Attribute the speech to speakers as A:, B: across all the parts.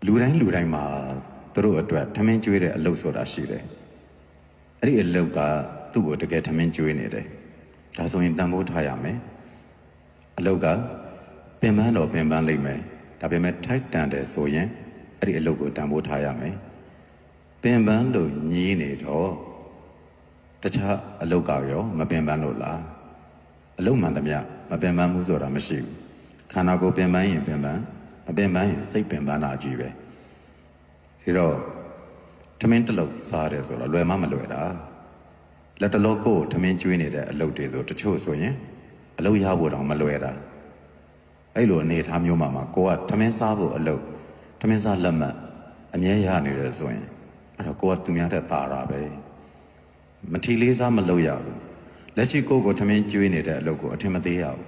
A: လူတိုင်းမှာသူတို့အတွက်ထမင်းကျွေးတဲ့အလုပ်ဆိုတာရှိတယ်။အဲ့ဒီအလုပ်ကသူ့ကိုတကယ်ထမင်းကျွေးနေတယ်။ဒါဆိုရင်တန်ဖိုးထားရမယ်။အလုပ်ကပင်ပန်းတော့ပင်ပန်းလိမ့်မယ်။ဒါပေမဲ့ထိုက်တန်တယ်ဆိုရင်အဲ့ဒီအလုပ်ကိုတန်ဖိုးထားရမယ်။ပင်ပန်းလို့ညီးနေတော့တခြားအလုပ်ကရောမပင်ပန်းလို့လား။အလုပ်မှန်သမျှမပင်ပန်းဘူးဆိုတာမရှိဘူး။ခန္ဓာကိုယ်ပင်ပန်းရင်ပင်ပန်းမပင်ပန်းရင်စိတ်ပင်ပန်းတာကြီးပဲ။ဒါတော့ထမင်းတစ်လုံးစားတယ်ဆိုတော့လွယ်မှမလွယ်တာလက်တလုံးကိုထမင်းကျွေးနေတဲ့အလုပ်တွေဆိုတချို့ဆိုရင်အလုပ်ရဖို့တောင်မလွယ်တာအဲ့လိုအနေထားမျိုးမှာကိုကထမင်းစားဖို့အလုပ်ထမင်းစားလက်မှတ်အမြဲရနေတယ်ဆိုရင်အဲ့တော့ကိုကသူများတဲ့တာတာပဲမထီလေးစားမလုပ်ရဘူးလက်ရှိကိုထမင်းကျွေးနေတဲ့အလုပ်ကိုအထင်မသေးရဘူး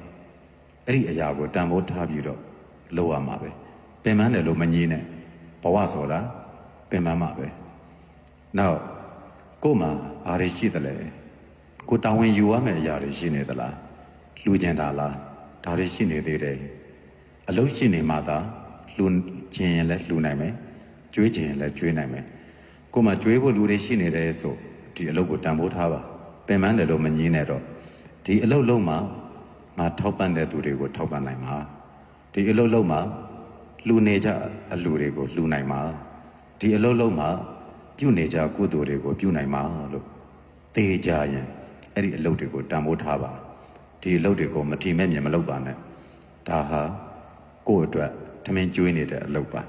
A: အဲ့ဒီအရာကိုတန်ဖိုးထားပြီးတော့လုပ်ရမှာပဲပင်ပန်းတယ်လို့မငြင်းနဲ့ဘဝဆိုတာပင်ပန်းမှာပဲနောက်ကို့မှာအားရရှိတယ်လေကိုတောင်းဝင်ယူရမယ့်အရာတွေရှိနေသလားလူကျင်တာလားဒါတွေရှိနေသေးတယ်အလုပ်ရှိနေမှသာလူကျင်ရင်လည်းလူနိုင်မယ်ကျွေးကျင်ရင်လည်းကျွေးနိုင်မယ်ကို့မှာကျွေးဖို့လူတွေရှိနေတယ်ဆိုဒီအလုပ်ကိုတန်ဖိုးထားပါပင်ပန်းတယ်လို့မငြင်းနဲ့တော့ဒီအလုပ်လုံးမှာငါထောက်ပံ့တဲ့သူတွေကိုထောက်ပံ့နိုင်မှာဒီအလုပ်လုံးမှာလူနေကြအလူတွေကိုလူနိုင်မှာဒီအလုပ်လုံးမှာပြုနေကြကုသိုလ်တွေကိုပြုနိုင်မှာလို့သိကြရင်အဲ့ဒီအလုပ်တွေကိုတန်ဖိုးထားပါဒီအလုပ်တွေကိုမထီမဲ့မြင်မလုပ်ပါနဲ့ဒါဟာကိုယ့်အတွက်ထမင်းကျွေးနေတဲ့အလုပ်ပါ